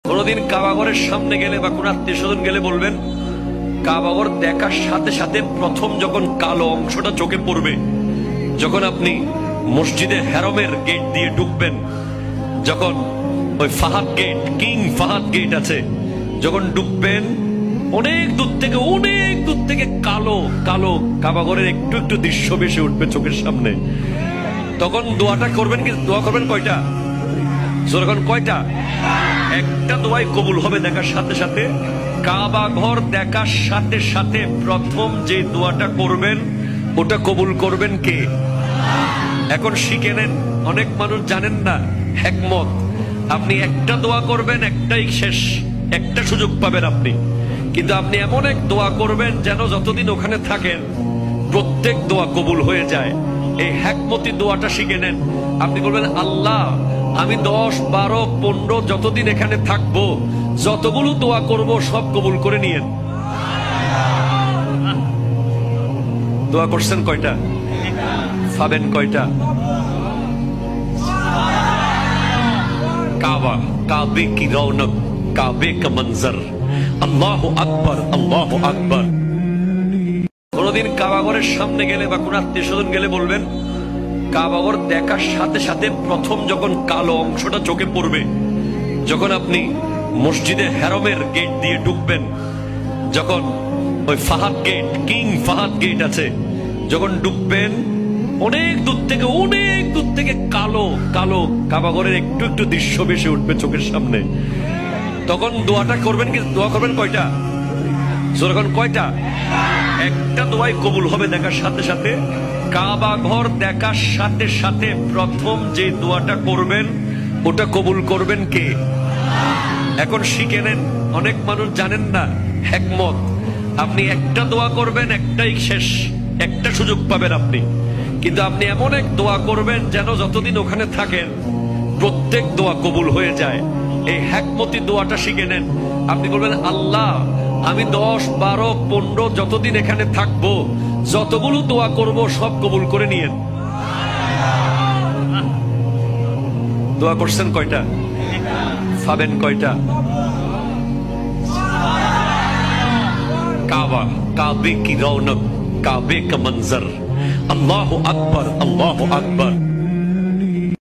কোনদিন কাবাগরের সামনে গেলে বা কোন আত্মীয় স্বজন গেলে বলবেন, কাবাগর দেখার সাথে সাথে প্রথম যখন কালো অংশটা চোখে পড়বে, যখন আপনি মসজিদে হেরমের গেট দিয়ে ঢুকবেন, যখন ওই Fahad gate, king Fahad gate আছে, যখন ঢুকবেন অনেক দূর থেকে কালো কালো কাবাগরের একটু একটু দৃশ্য ভেসে উঠবে চোখের সামনে। তখন দোয়াটা করবেন, কিন্তু দোয়া করবেন কয়টা? যখন কয়টা? একটা দোয়াই কবুল হবে দেখার সাথে সাথে। কাবা ঘর দেখার সাথে সাথে প্রথম যে দোয়াটা করবেন ওটা কবুল করবেন কে? এখন শিখে নেন, অনেক মানুষ জানেন না হিকমত। আপনি একটা দোয়া করবেন, একটাই শেষ, একটা সুযোগ পাবেন আপনি, কিন্তু আপনি এমন এক দোয়া করবেন যেন যতদিন ওখানে থাকেন প্রত্যেক দোয়া কবুল হয়ে যায়। এই হিকমতি দোয়াটা শিখে নেন। আপনি বলবেন, আল্লাহ আমি 10, 12, 15 যতদিন এখানে থাকবো, যতগুলো দোয়া করব সব কবুল করে নিয়েন। দোয়া করছেন কয়টা? পাবেন কয়টা? কাবা, কাবে কি রৌনক, কাবে কা মঞ্জর, আল্লাহু আকবার, আল্লাহু আকবার। কোনদিন কাবাগরের সামনে গেলে বা কোন আত্মীয় স্বজন গেলে বলবেন, কাবাগর দেখার সাথে সাথে প্রথম যখন কালো অংশটা চোখে পড়বে, যখন আপনি মসজিদে হেরমের গেট দিয়ে ঢুকবেন, যখন ওই Fahad gate, king Fahad gate আছে, যখন ঢুকবেন অনেক দূর থেকে কালো কালো কাবাগরের একটু একটু দৃশ্য ভেসে উঠবে চোখের সামনে। তখন দোয়াটা করবেন, কিন্তু দোয়া করবেন কয়টা? যখন কয়টা? একটা দোয়াই কবুল হবে দেখার সাথে সাথে। কাবা ঘর দেখার সাথে সাথে প্রথম যে দোয়াটা করবেন ওটা কবুল করবেন কে? এখন শিখে নেন, অনেক মানুষ জানেন না হিকমত। আপনি একটা দোয়া করবেন, একটাই শেষ, একটা সুযোগ পাবেন আপনি, কিন্তু আপনি এমন এক দোয়া করবেন যেন যতদিন ওখানে থাকেন প্রত্যেক দোয়া কবুল হয়ে যায়। এই হিকমতি দোয়াটা শিখে নেন। আপনি বলবেন, আল্লাহ আমি 10, 12, 15 যতদিন এখানে থাকবো, যতগুলো দোয়া করব সব কবুল করে নিয়েন। দোয়া করছেন কয়টা? পাবেন কয়টা? কাবা, কাবে কি রৌনক, কাবে কা মঞ্জর, আল্লাহু আকবার, আল্লাহু আকবার।